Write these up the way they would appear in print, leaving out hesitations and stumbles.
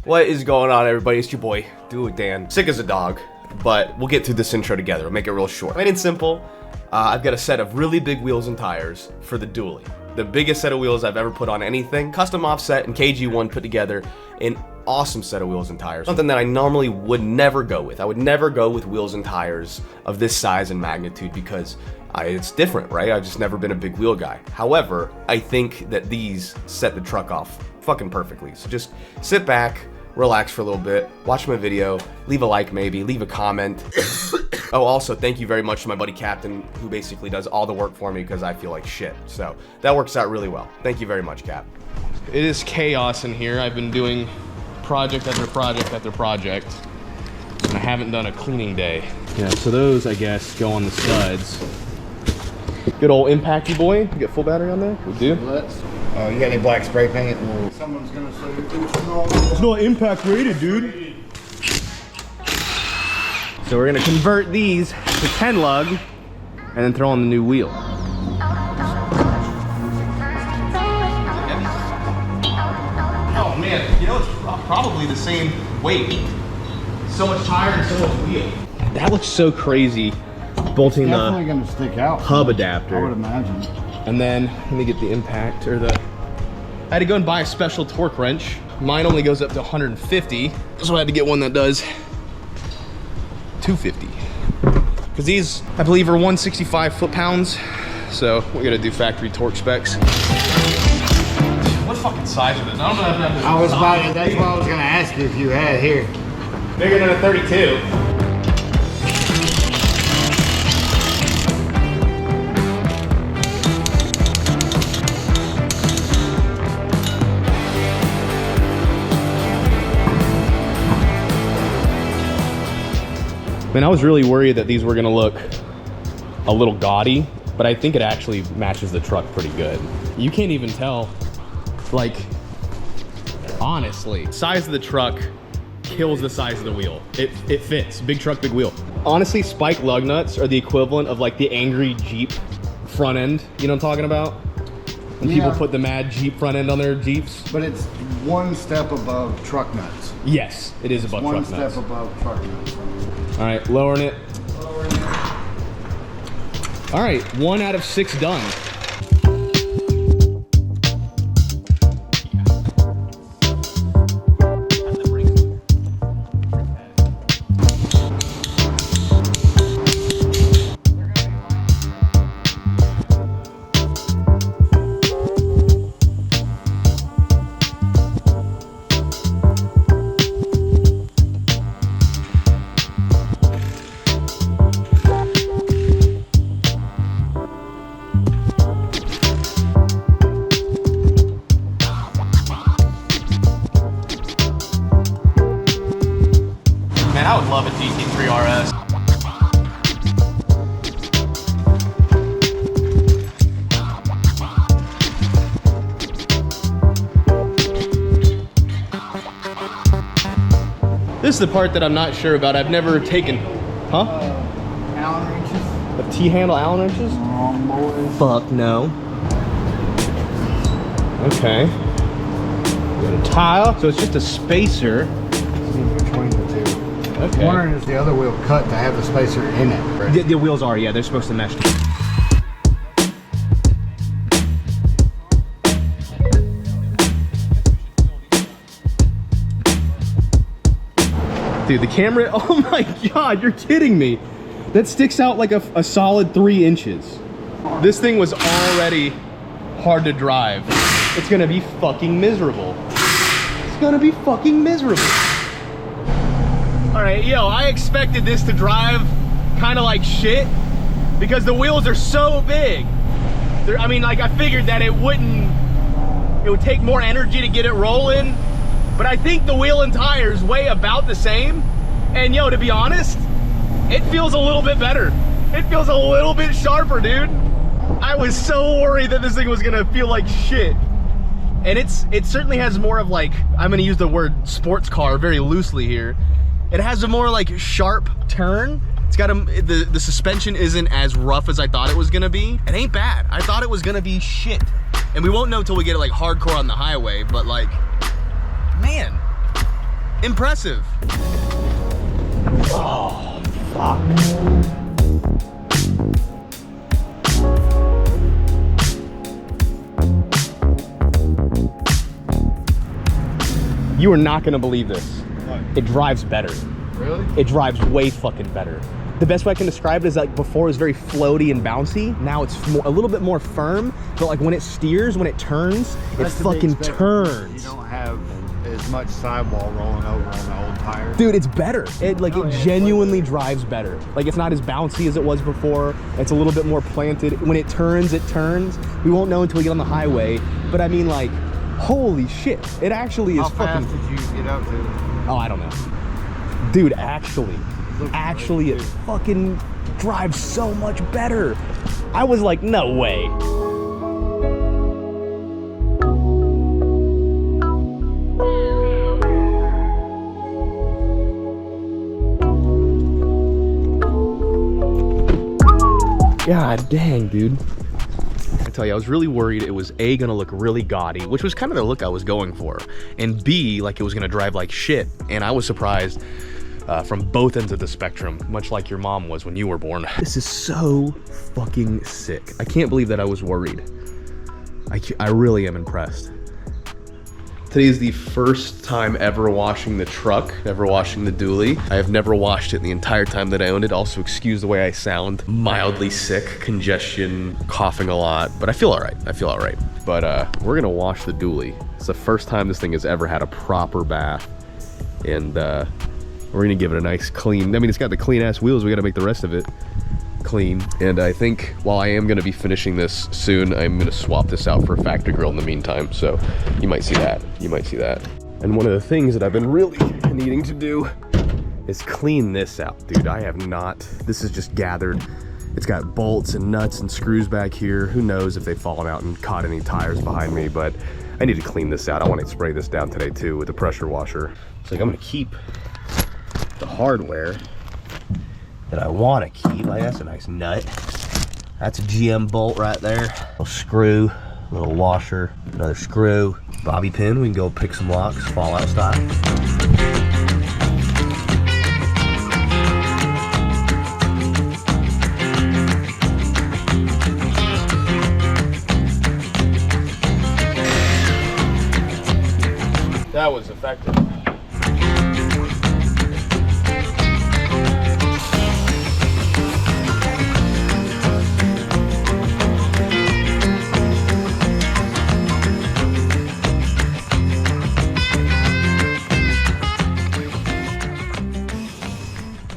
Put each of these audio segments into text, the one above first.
What is going on, everybody? It's your boy, DOITWITHDAN. Sick as a dog, but we'll get through this intro together. We'll make it real short. Plain and simple, I've got a set of really big wheels and tires for the dually. The biggest set of wheels I've ever put on anything. Custom offset and KG1 put together an awesome set of wheels and tires. Something that I normally would never go with. I would never go with wheels and tires of this size and magnitude because it's different, right? I've just never been a big wheel guy. However, I think that these set the truck off fucking perfectly. So just sit back, relax for a little bit, watch my video, leave a like maybe, leave a comment. Oh, also, thank you very much to my buddy Captain, who basically does all the work for me because I feel like shit. So that works out really well. Thank you very much, Cap. It is chaos in here. I've been doing project after project after project, and I haven't done a cleaning day. Yeah, so those, I guess, go on the studs. Good old impacty boy. You get full battery on there? We do. Oh, you got any black spray paint? Someone's gonna say it's not impact rated, dude. So we're gonna convert these to 10 lug and then throw on the new wheel. Oh man, you know it's probably the same weight. So much tire and so much wheel. That looks so crazy. Bolting it's definitely gonna stick out. Hub adapter. I would imagine. And then let me get the impact or the. I had to go and buy a special torque wrench. Mine only goes up to 150, so I had to get one that does 250. Because these, I believe, are 165 foot-pounds. So we're gonna do factory torque specs. What fucking size is it? I don't know if that's. I was about to, that's what I was gonna ask you if you had here. Bigger than a 32. I mean, I was really worried that these were gonna look a little gaudy, but I think it actually matches the truck pretty good. You can't even tell, like, honestly, size of the truck kills the size of the wheel. It fits, big truck, big wheel. Honestly, spike lug nuts are the equivalent of like the angry Jeep front end. You know what I'm talking about? When people put the mad Jeep front end on their Jeeps. But it's one step above truck nuts. Yes, it is above truck nuts. One step above truck nuts. All right, lowering it. All right, 1 out of 6 done. I would love a GT3 RS. This is the part that I'm not sure about. I've never taken, huh? Allen wrenches. A T-handle Allen wrenches? Oh, boy. Fuck no. Okay. Got a tile. So it's just a spacer. Between the two. Okay. I'm wondering is the other wheel cut to have the spacer in it? Right? The wheels are, yeah, they're supposed to mesh. Dude, the camera, oh my God, you're kidding me. That sticks out like a solid 3 inches. This thing was already hard to drive. It's gonna be fucking miserable. It's gonna be fucking miserable. All right, yo, I expected this to drive kind of like shit because the wheels are so big. I mean, like I figured that it would take more energy to get it rolling, but I think the wheel and tires weigh about the same. And yo, to be honest, it feels a little bit better. It feels a little bit sharper, dude. I was so worried that this thing was gonna feel like shit. And it certainly has more of like, I'm gonna use the word sports car very loosely here. It has a more like sharp turn. It's got the suspension isn't as rough as I thought it was gonna be. It ain't bad. I thought it was gonna be shit. And we won't know till we get it like hardcore on the highway, but like, man, impressive. Oh, fuck. You are not gonna believe this. What? It drives better. Really? It drives way fucking better. The best way I can describe it is like before it was very floaty and bouncy. Now it's a little bit more firm, but like when it steers, when it turns, it fucking turns. You don't have as much sidewall rolling over on the old tires. Dude, it's better. It genuinely drives better. Like it's not as bouncy as it was before. It's a little bit more planted. When it turns, it turns. We won't know until we get on the highway. But I mean, like, holy shit. It actually is How fucking... fast did you get up to? Oh, I don't know. Dude, actually it fucking drives so much better. I was like, no way. God dang, dude. I tell you, I was really worried it was A, gonna look really gaudy, which was kind of the look I was going for, and B, like it was gonna drive like shit. And I was surprised from both ends of the spectrum, much like your mom was when you were born. This is so fucking sick. I can't believe that I was worried. I really am impressed. Today is the first time ever washing the truck, ever washing the dually. I have never washed it the entire time that I owned it. Also, excuse the way I sound. Mildly sick, congestion, coughing a lot, but I feel all right. I feel all right. But we're gonna wash the dually. It's the first time this thing has ever had a proper bath. And we're gonna give it a nice clean. I mean, it's got the clean ass wheels. We gotta make the rest of it clean. And I think while I am gonna be finishing this soon, I'm gonna swap this out for a factory grill in the meantime. So you might see that. You might see that. And one of the things that I've been really needing to do is clean this out, dude. I have not. This is just gathered. It's got bolts and nuts and screws back here. Who knows if they've fallen out and caught any tires behind me, but I need to clean this out. I want to spray this down today too with a pressure washer. So like, I'm gonna keep the hardware that I want to keep. Like, that's a nice nut. That's a GM bolt right there. A little screw, a little washer, another screw, bobby pin. We can go pick some locks, Fallout style. That was effective.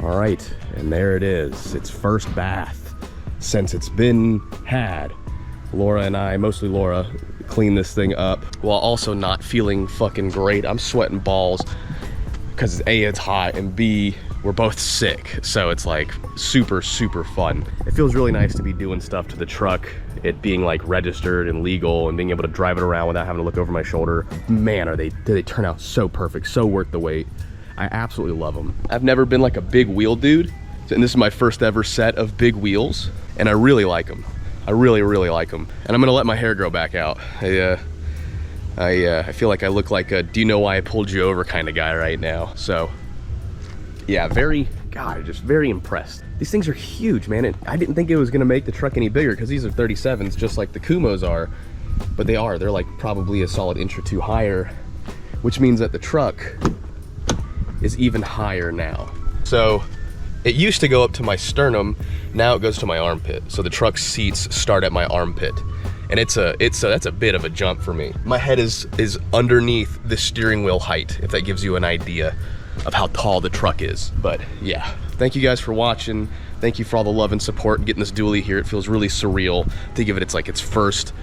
All right, and there it is. Its first bath since it's been had. Laura and I, mostly Laura, clean this thing up while also not feeling fucking great. I'm sweating balls because A, it's hot, and B, we're both sick. So it's like super, super fun. It feels really nice to be doing stuff to the truck, it being like registered and legal and being able to drive it around without having to look over my shoulder. Man, do they turn out so perfect, so worth the wait. I absolutely love them. I've never been like a big wheel dude, and this is my first ever set of big wheels, and I really like them. I really, really like them. And I'm gonna let my hair grow back out. I feel like I look like a do you know why I pulled you over kind of guy right now. So yeah, just very impressed. These things are huge, man. I didn't think it was gonna make the truck any bigger because these are 37s just like the Kumos are, but they are. They're like probably a solid inch or two higher, which means that the truck is even higher now. So it used to go up to my sternum, now it goes to my armpit. So the truck's seats start at my armpit. And that's a bit of a jump for me. My head is underneath the steering wheel height, if that gives you an idea of how tall the truck is. But yeah, thank you guys for watching. Thank you for all the love and support and getting this dually here. It feels really surreal to give it its first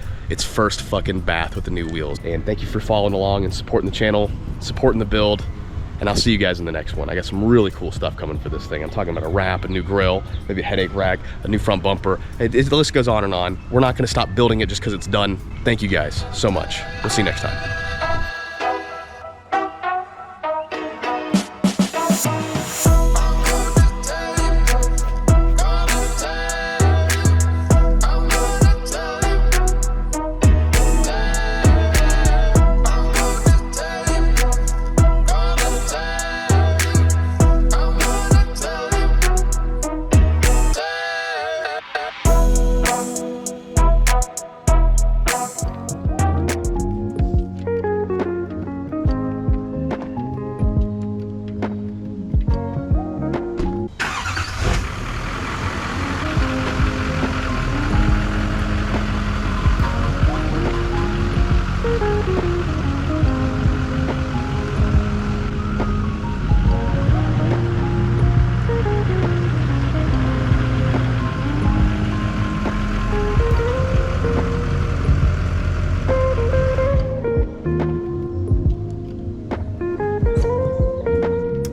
fucking bath with the new wheels. And thank you for following along and supporting the channel, supporting the build. And I'll see you guys in the next one. I got some really cool stuff coming for this thing. I'm talking about a wrap, a new grill, maybe a headache rack, a new front bumper. The list goes on and on. We're not gonna stop building it just because it's done. Thank you guys so much. We'll see you next time.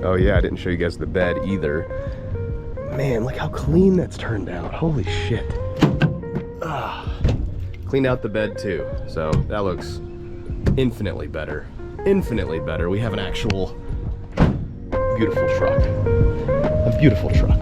Oh yeah, I didn't show you guys the bed either. Man, look how clean that's turned out. Holy shit. Cleaned out the bed too, so that looks infinitely better. Infinitely better. We have an actual beautiful truck. A beautiful truck.